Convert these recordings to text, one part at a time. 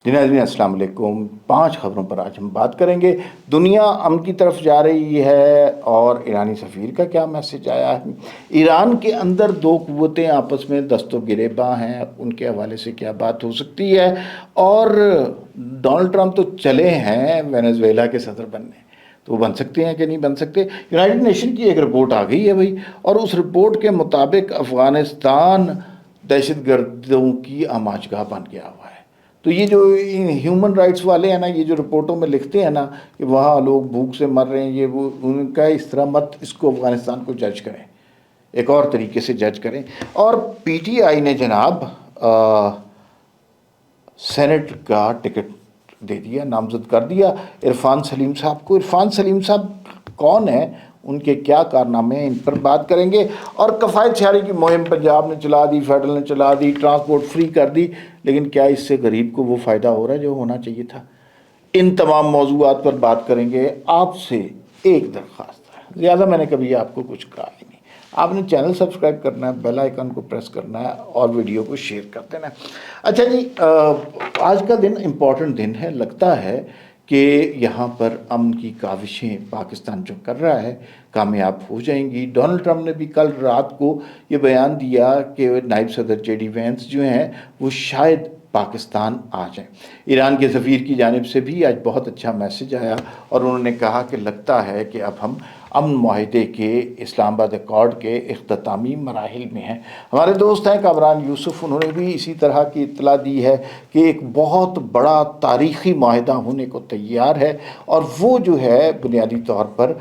जी नाज़रीन अस्सलाम वालेकुम। 5 खबरों पर आज हम बात करेंगे। दुनिया अमन की तरफ जा रही है और ईरानी सफ़ीर का क्या मैसेज आया है। ईरान के अंदर दो क़ुव्वतें आपस में दस्तो गिरेबां हैं, उनके हवाले से क्या बात हो सकती है। और डोनाल्ड ट्रंप तो चले हैं वेनेजुएला के सदर बनने, तो वो बन सकते हैं कि नहीं बन सकते। यूनाइटेड नेशन की एक रिपोर्ट आ गई है भाई, और उस रिपोर्ट के मुताबिक अफ़गानिस्तान दहशतगर्दों की आमाजगाह बन गया हुआ है। तो ये जो ह्यूमन राइट्स वाले हैं ना, ये जो रिपोर्टों में लिखते हैं ना कि वहाँ लोग भूख से मर रहे हैं, ये वो, उनका इस तरह मत इसको अफ़गानिस्तान को जज करें, एक और तरीके से जज करें। और पीटीआई ने जनाब सेनेट का टिकट दे दिया, नामजद कर दिया इरफान सलीम साहब को। इरफान सलीम साहब कौन है, उनके क्या कारनामे हैं, इन पर बात करेंगे। और कफ़ायत शहरी की मुहिम पंजाब ने चला दी, फेडरल ने चला दी, ट्रांसपोर्ट फ्री कर दी, लेकिन क्या इससे गरीब को वो फ़ायदा हो रहा है जो होना चाहिए था। इन तमाम मौज़ूआत पर बात करेंगे। आपसे एक दरख्वास्त है, ज़्यादा मैंने कभी आपको कुछ कहा ही नहीं, आपने चैनल सब्सक्राइब करना है, बेल आइकन को प्रेस करना है और वीडियो को शेयर कर देना है। अच्छा जी, आज का दिन इम्पॉर्टेंट दिन है। लगता है कि यहाँ पर अमन की काविशें पाकिस्तान जो कर रहा है कामयाब हो जाएंगी। डोनाल्ड ट्रंप ने भी कल रात को ये बयान दिया कि नायब सदर जेडी वेंस जो हैं वो शायद पाकिस्तान आ जाएं। ईरान के सफ़ीर की जानिब से भी आज बहुत अच्छा मैसेज आया और उन्होंने कहा कि लगता है कि अब हम अमन माहिदे के इस्लामाबाद अकॉर्ड के इख्तितामी मराहिल में हैं। हमारे दोस्त हैं कामरान यूसुफ, उन्होंने भी इसी तरह की इत्तला दी है कि एक बहुत बड़ा तारीख़ी माहिदा होने को तैयार है और वो जो है बुनियादी तौर पर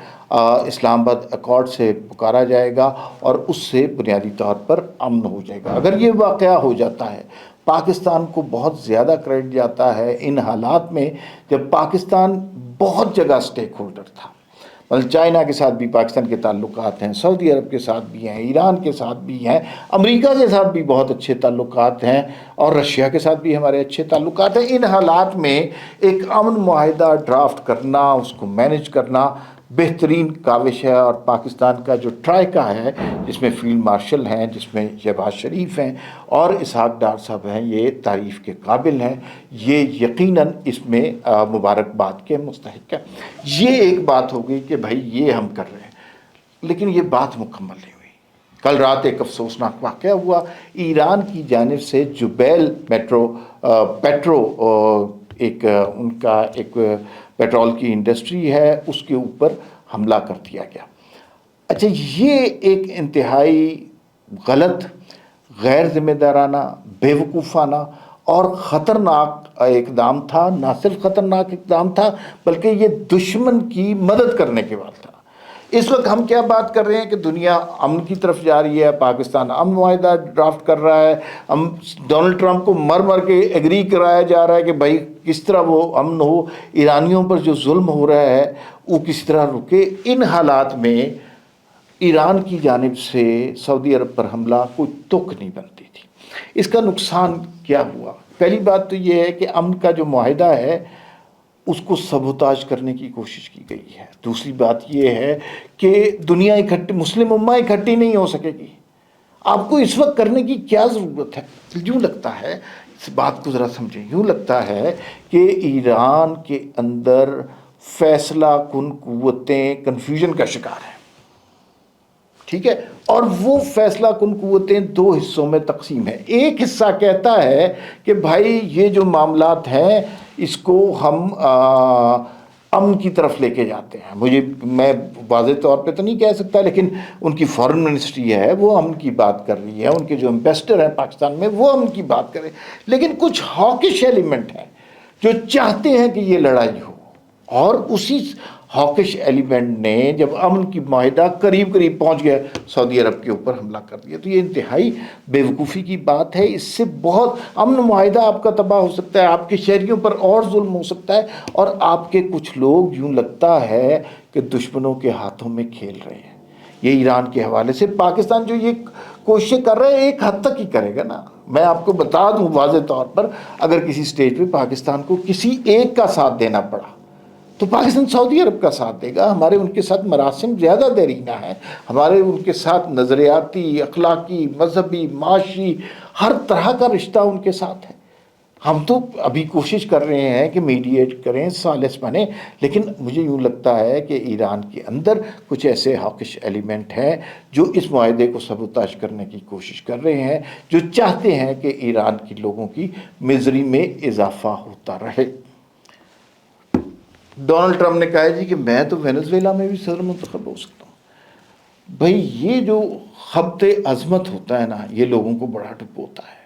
इस्लामाबाद अकॉर्ड से पुकारा जाएगा और उससे बुनियादी तौर पर अमन हो जाएगा। अगर ये वाक़या हो जाता है, पाकिस्तान को बहुत ज़्यादा क्रेडिट जाता है इन हालात में जब पाकिस्तान बहुत जगह स्टेक होल्डर था। मतलब चाइना के साथ भी पाकिस्तान के ताल्लुकात हैं, सऊदी अरब के साथ भी हैं, ईरान के साथ भी हैं, अमेरिका के साथ भी बहुत अच्छे ताल्लुकात हैं और रशिया के साथ भी हमारे अच्छे ताल्लुकात हैं। इन हालात में एक अमन मुआहिदा ड्राफ्ट करना, उसको मैनेज करना बेहतरीन काविश है। और पाकिस्तान का जो ट्राइका है, जिसमें फील्ड मार्शल हैं, जिसमें शहबाज शरीफ हैं और इसहाक डार साहब हैं, ये तारीफ़ के काबिल हैं। ये यकीनन इसमें मुबारकबाद के मुस्तहिक है। ये एक बात हो गई कि भाई ये हम कर रहे हैं, लेकिन ये बात मुकम्मल नहीं हुई। कल रात एक अफसोसनाक वाक़या हुआ। ईरान की जानिब से जुबैल पेट्रो एक उनका एक पेट्रोल की इंडस्ट्री है, उसके ऊपर हमला कर दिया गया। अच्छा, ये एक इंतहाई गलत, गैर ज़िम्मेदाराना, बेवकूफ़ाना और ख़तरनाक इक़दाम था। ना सिर्फ ख़तरनाक इक़दाम था बल्कि ये दुश्मन की मदद करने के बाद था। इस वक्त हम क्या बात कर रहे हैं कि दुनिया अमन की तरफ जा रही है, पाकिस्तान अमन मुआहिदा ड्राफ्ट कर रहा है, हम डोनाल्ड ट्रंप को मर मर के एग्री कराया जा रहा है कि भाई किस तरह वो अमन हो, ईरानियों पर जो जुल्म हो रहा है वो किस तरह रुके। इन हालात में ईरान की जानिब से सऊदी अरब पर हमला कोई तुक नहीं बनती थी। इसका नुकसान क्या हुआ? पहली बात तो ये है कि अमन का जो मुआहिदा है उसको सबोताज करने की कोशिश की गई है। दूसरी बात ये है कि दुनिया इकट्ठी, मुस्लिम उम्मा इकट्ठी नहीं हो सकेगी। आपको इस वक्त करने की क्या ज़रूरत है? यूँ लगता है, इस बात को ज़रा समझें, यूँ लगता है कि ईरान के अंदर फैसला कुन क़ुव्वतें कन्फ्यूजन का शिकार हैं, ठीक है। और वो फैसला कुन क़ुव्वतें दो हिस्सों में तकसीम है। एक हिस्सा कहता है कि भाई ये जो मामलात हैं इसको हम अमन की तरफ लेके जाते हैं। मैं वाज़ेह तौर पे तो नहीं कह सकता, लेकिन उनकी फॉरेन मिनिस्ट्री है वो अमन की बात कर रही है, उनके जो एम्बेसडर हैं पाकिस्तान में वो अमन की बात करें। लेकिन कुछ हॉकिश एलिमेंट हैं जो चाहते हैं कि ये लड़ाई हो, और उसी हॉकिश एलिमेंट ने जब अमन की माहिदा करीब करीब पहुंच गया, सऊदी अरब के ऊपर हमला कर दिया। तो ये इंतहाई बेवकूफ़ी की बात है। इससे बहुत अमन माहिदा आपका तबाह हो सकता है, आपके शहरियों पर और जुल्म हो सकता है, और आपके कुछ लोग यूँ लगता है कि दुश्मनों के हाथों में खेल रहे हैं। ये ईरान के हवाले से पाकिस्तान जो ये कोशिशें कर रहे हैं एक हद तक ही करेगा ना। मैं आपको बता दूँ वाज़ेह तौर पर, अगर किसी स्टेज पर पाकिस्तान को किसी एक का साथ देना पड़ा तो पाकिस्तान सऊदी अरब का साथ देगा। हमारे उनके साथ मरासिम ज़्यादा देरीना है, हमारे उनके साथ नज़रियाती, अखलाकी, मजहबी, माशी हर तरह का रिश्ता उनके साथ है। ہم تو ابھی کوشش کر رہے ہیں کہ میڈیٹ کریں، سالس بنیں، لیکن مجھے یوں لگتا ہے کہ ایران کے اندر کچھ ایسے حاکش ایلیمنٹ ہیں جو اس معاہدے کو سبوتاژ کرنے کی کوشش کر رہے ہیں، جو چاہتے ہیں کہ ایران کے لوگوں کی مزری میں اضافہ ہوتا رہے۔ ڈونلڈ ٹرمپ نے کہا جی کہ میں تو وینزویلا میں بھی صدر منتخب ہو سکتا ہوں۔ بھائی یہ جو خبط عظمت ہوتا ہے نا، یہ لوگوں کو بڑا ڈبوتا ہے۔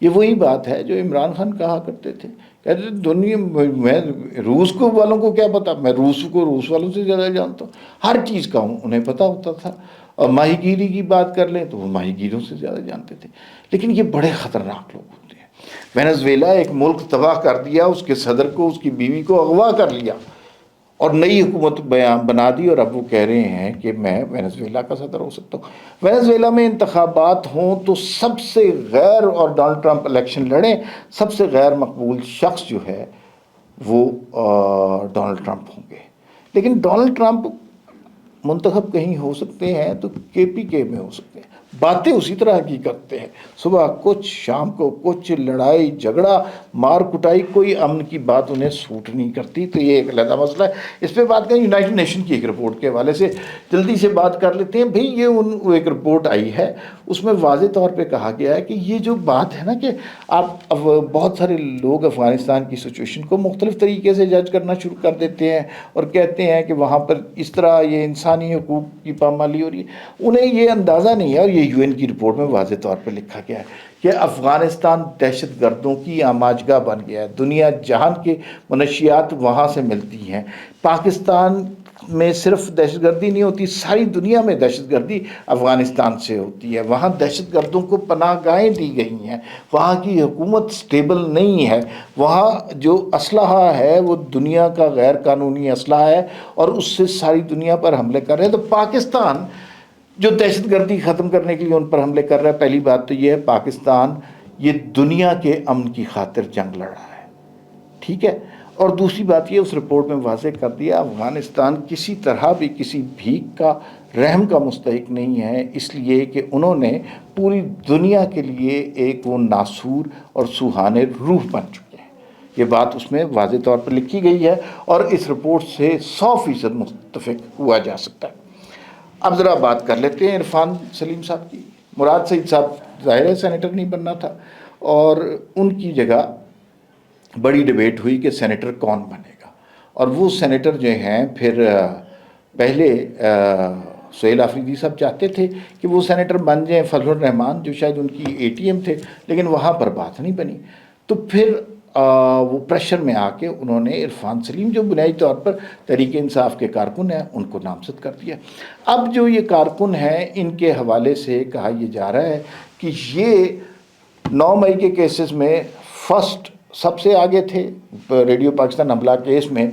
یہ وہی بات ہے جو عمران خان کہا کرتے تھے، کہتے تھے دنیا میں روس کو والوں کو کیا پتا، میں روس کو روس والوں سے زیادہ جانتا ہوں، ہر چیز کا انہیں پتہ ہوتا تھا۔ اور ماہی گیری کی بات کر لیں تو وہ ماہی گیروں سے زیادہ جانتے تھے۔ لیکن یہ بڑے خطرناک لوگ ہوتے ہیں۔ وینزویلا ایک ملک تباہ کر دیا، اس کے صدر کو، اس کی بیوی کو اغوا کر لیا اور نئی حکومت بنا دی، اور اب وہ کہہ رہے ہیں کہ میں وینزویلا کا صدر ہو سکتا ہوں۔ وینزویلا میں انتخابات ہوں تو سب سے غیر، اور ڈونلڈ ٹرمپ الیکشن لڑیں، سب سے غیر مقبول شخص جو ہے وہ ڈونلڈ ٹرمپ ہوں گے۔ لیکن ڈونلڈ ٹرمپ منتخب کہیں ہو سکتے ہیں تو KPK میں ہو سکتے ہیں، باتیں اسی طرح کی کرتے ہیں، صبح کچھ شام کو کچھ، لڑائی جھگڑا مار کٹائی، کوئی امن کی بات انہیں سوٹ نہیں کرتی۔ تو یہ ایک علیحدہ مسئلہ ہے، اس پہ بات کریں۔ یونائٹڈ نیشن کی ایک رپورٹ کے حوالے سے جلدی سے بات کر لیتے ہیں۔ بھئی یہ ایک رپورٹ آئی ہے، اس میں واضح طور پہ کہا گیا ہے کہ یہ جو بات ہے نا کہ آپ بہت سارے لوگ افغانستان کی سچویشن کو مختلف طریقے سے جج کرنا شروع کر دیتے ہیں اور کہتے ہیں کہ وہاں پر اس طرح یہ انسانی حقوق کی پامالی ہو رہی ہے۔ انہیں یہ اندازہ نہیں ہے، اور یہ UN کی رپورٹ میں واضح طور پہ لکھا گیا ہے کہ افغانستان دہشت گردوں کی آماجگاہ بن گیا ہے، دنیا جہان کے منشیات وہاں سے ملتی ہیں۔ پاکستان میں صرف دہشت گردی نہیں ہوتی، ساری دنیا میں دہشت گردی افغانستان سے ہوتی ہے۔ وہاں دہشت گردوں کو پناہ گاہیں دی گئی ہیں، وہاں کی حکومت سٹیبل نہیں ہے، وہاں جو اسلحہ ہے وہ دنیا کا غیر قانونی اسلحہ ہے، اور اس سے ساری دنیا پر حملے کر رہے ہیں۔ تو پاکستان جو دہشت گردی ختم کرنے کے لیے ان پر حملے کر رہا ہے، پہلی بات تو یہ ہے پاکستان یہ دنیا کے امن کی خاطر جنگ لڑ رہا ہے، ٹھیک ہے۔ اور دوسری بات یہ اس رپورٹ میں واضح کر دیا، افغانستان کسی طرح بھی کسی بھیک کا، رحم کا مستحق نہیں ہے، اس لیے کہ انہوں نے پوری دنیا کے لیے ایک وہ ناسور اور سوہانے روح بن چکے ہیں۔ یہ بات اس میں واضح طور پر لکھی گئی ہے، اور اس رپورٹ سے 100% متفق ہوا جا سکتا ہے۔ اب ذرا بات کر لیتے ہیں عرفان سلیم صاحب کی۔ مراد سعید صاحب ظاہر ہے سینیٹر نہیں بننا تھا، اور ان کی جگہ بڑی ڈیبیٹ ہوئی کہ سینیٹر کون بنے گا، اور وہ سینیٹر جو ہیں پھر پہلے سہیل آفریدی صاحب چاہتے تھے کہ وہ سینیٹر بن جائیں فضل الرحمان، جو شاید ان کی ATM تھے، لیکن وہاں پر بات نہیں بنی۔ تو پھر وہ پریشر میں آ کے انہوں نے عرفان سلیم، جو بنیادی طور پر تحریک انصاف کے کارکن ہیں، ان کو نامزد کر دیا۔ اب جو یہ کارکن ہیں، ان کے حوالے سے کہا یہ جا رہا ہے کہ یہ 9 مئی کے کیسز میں فرسٹ سب سے آگے تھے، ریڈیو پاکستان حملہ کیس میں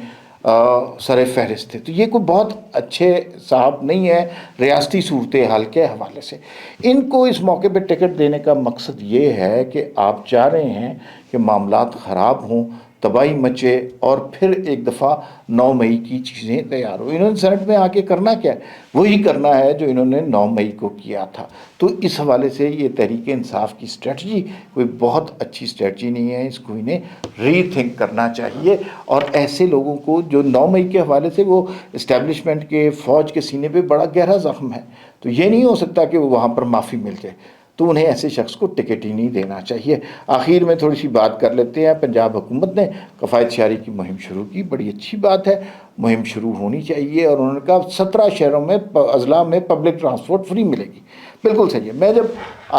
سر فہرست تھے۔ تو یہ کوئی بہت اچھے صاحب نہیں ہے ریاستی صورتحال کے حوالے سے۔ ان کو اس موقع پہ ٹکٹ دینے کا مقصد یہ ہے کہ آپ چاہ رہے ہیں کہ معاملات خراب ہوں، تباہی مچے، اور پھر ایک دفعہ 9 مئی کی چیزیں تیار ہو۔ انہوں نے سینٹ میں آ کے کرنا کیا ہے؟ وہی کرنا ہے جو انہوں نے 9 مئی کو کیا تھا۔ تو اس حوالے سے یہ تحریک انصاف کی اسٹریٹجی کوئی بہت اچھی اسٹریٹجی نہیں ہے، اس کو انہیں ری تھنک کرنا چاہیے۔ اور ایسے لوگوں کو جو 9 مئی کے حوالے سے وہ اسٹیبلشمنٹ کے، فوج کے سینے پہ بڑا گہرا زخم ہے، تو یہ نہیں ہو سکتا کہ وہ وہاں پر معافی مل جائے، تو انہیں ایسے شخص کو ٹکٹ ہی نہیں دینا چاہیے۔ آخر میں تھوڑی سی بات کر لیتے ہیں۔ پنجاب حکومت نے کفایت شعاری کی مہم شروع کی، بڑی اچھی بات ہے، مہم شروع ہونی چاہیے، اور انہوں نے کہا 17 شہروں میں، اضلاع میں پبلک ٹرانسپورٹ فری ملے گی۔ بالکل صحیح ہے۔ میں جب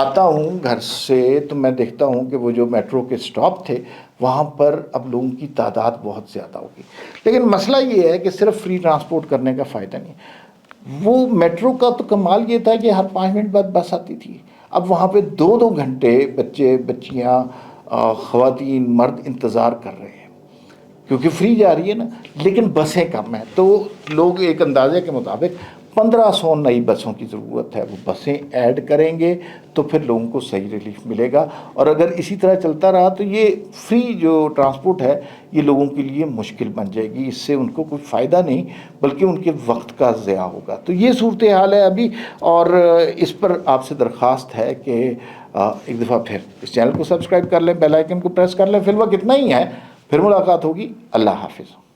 آتا ہوں گھر سے تو میں دیکھتا ہوں کہ وہ جو میٹرو کے سٹاپ تھے وہاں پر اب لوگوں کی تعداد بہت زیادہ ہوگی، لیکن مسئلہ یہ ہے کہ صرف فری ٹرانسپورٹ کرنے کا فائدہ نہیں۔ وہ میٹرو کا تو کمال یہ تھا کہ ہر 5 منٹ بعد بس آتی تھی، اب وہاں پہ 2 گھنٹے بچے، بچیاں، خواتین، مرد انتظار کر رہے ہیں، کیونکہ فری جا رہی ہے نا، لیکن بسیں کم ہیں۔ تو لوگ ایک اندازے کے مطابق 1500 नई बसों की ज़रूरत है, वो बसें ऐड करेंगे तो फिर लोगों को सही रिलीफ मिलेगा। और अगर इसी तरह चलता रहा तो ये फ्री जो ट्रांसपोर्ट है ये लोगों के लिए मुश्किल बन जाएगी, इससे उनको कोई फ़ायदा नहीं बल्कि उनके वक्त का ज़िया होगा। तो ये सूरत हाल है अभी, और इस पर आपसे दरख्वास्त है कि एक दफ़ा फिर इस चैनल को सब्सक्राइब कर लें, बेल आइकन को प्रेस कर लें। फिर वक्त इतना ही है, फिर मुलाकात होगी। अल्लाह हाफिज़।